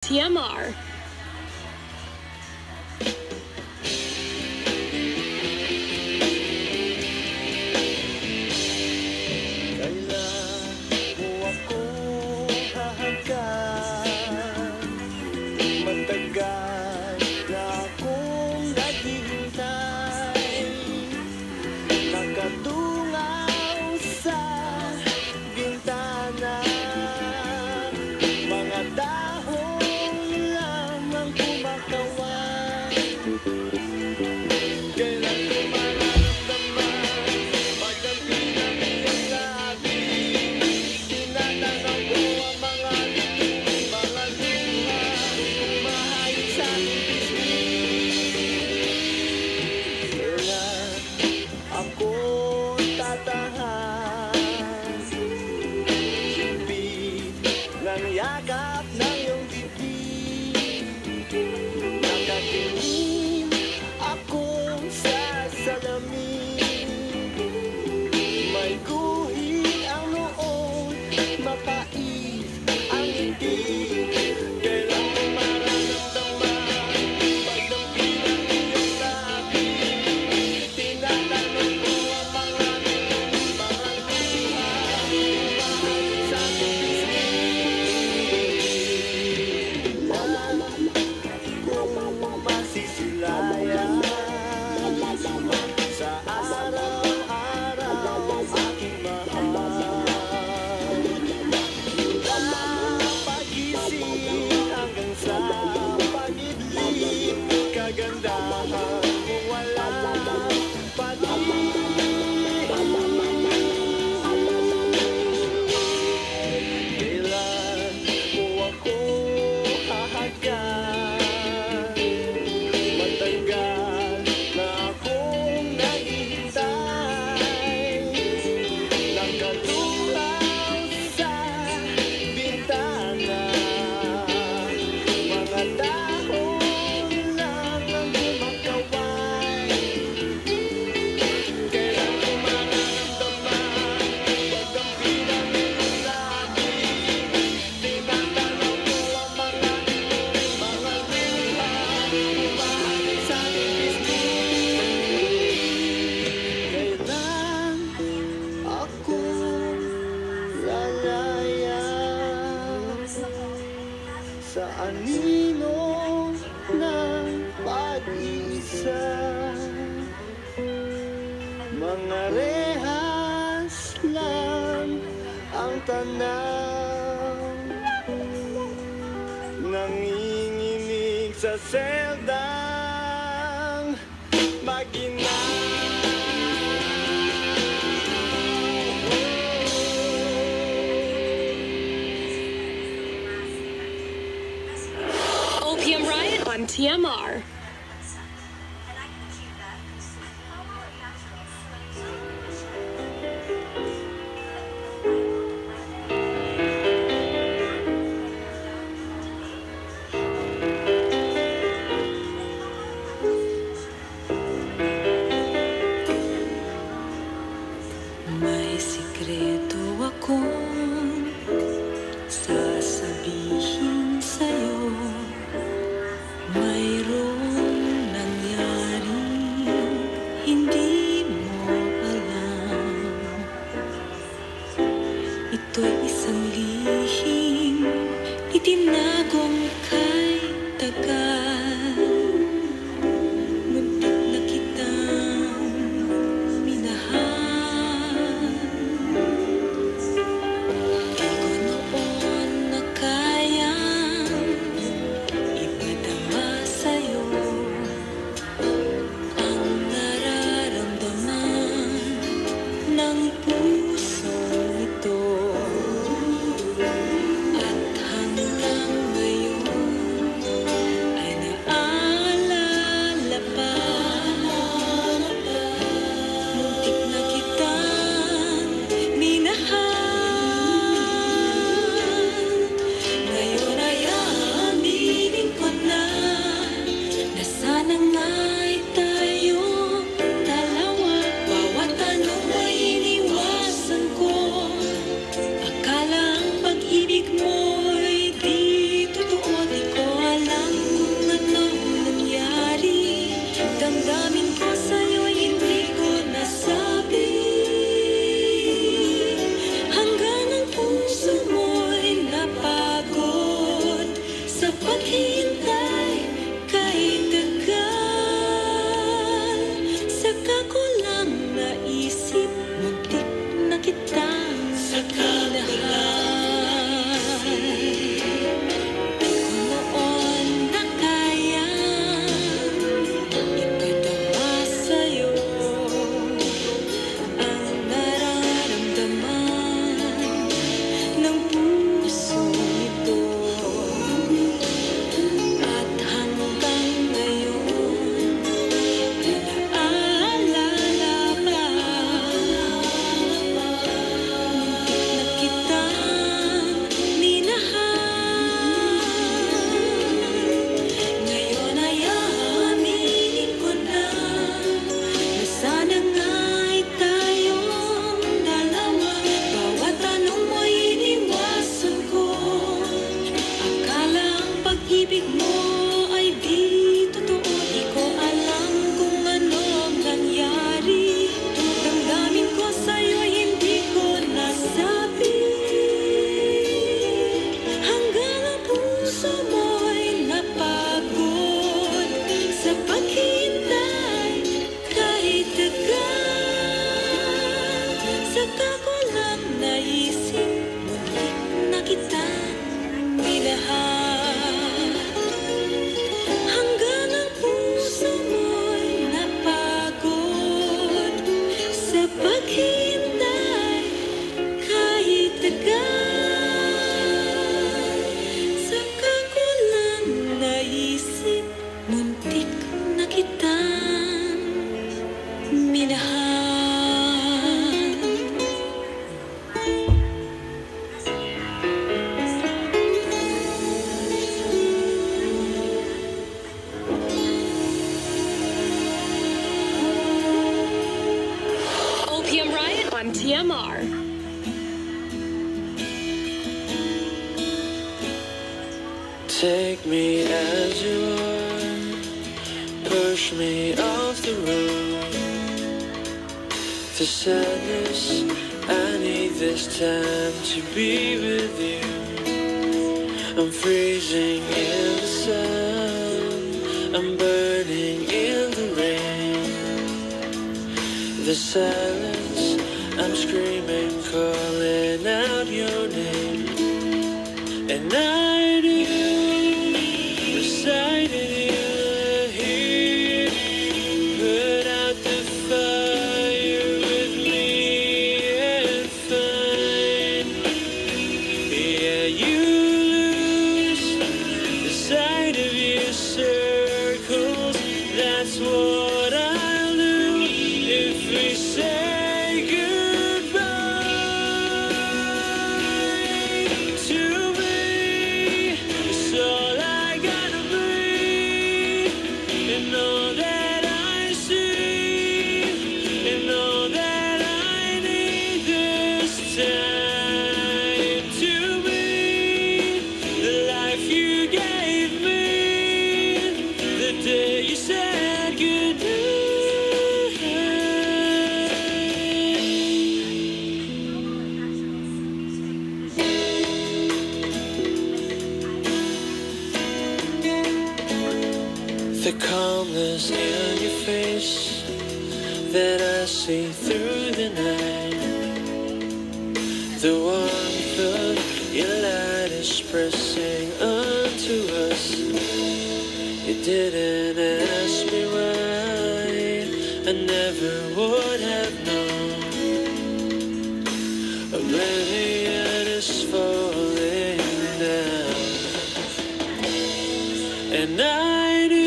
TMR. Matagal na akong naghihintay, nakatungaw sa bintana, mga dahon lamang kumakaway. Kailan ko mararamdaman pagdating ng iyong labi, tinatanaw ko ang mga lituing mga luha, umahayag sa aking pisngi. Kailan ako tatahan, higpit ng yakap ng iyong dibdib, nakatingin ako sa salamin, may guhit ang noon, mapait ang ngiti. Kailan ko mararamdaman pagdampi ng iyong labi, tinatanong ko ang mga lituing mga luha, umahayag sa aking pisngi. Kailan ko masisilayan sa araw-araw aking mahal, mula pagising hanggang sa pag-idlip, kagandahan mo walang palit. Kailan mo ako hahagkan, matagal na akong naghihintay, nakatulaw sa bintana, mga dahon lang ang kumakaway. Kailan ko mararamdaman pagdampi ng iyong labi, tinatanaw ko ang mga lituing mga luha, umahayag sa aking pisngi. Kailan ako lalaya sa anino ng pag-iisa, mga rehas lang ang tanaw, nanginginig sa seldang maginaw. OPM Riot on TMR. May sikreto akong sasabihin sa'yo, mayroon on TMR. Take me as you are, push me off the road. The sadness, I need this time to be with you. I'm freezing in the sun, I'm burning in the rain. The silence, I'm screaming, calling out your name. And I do, recited you here, put out the fire with me and find, yeah, you lose the sight of your circles. That's what I'll do if we say goodbye to me. It's all I gotta breathe, and all that I see, and all that I need this time to be the life you gave me the day you said goodnight. The calmness in your face that I see through the night, the warmth of your light is pressing onto us. You didn't ask me why, I never would have known. Oblivion is falling down, and I do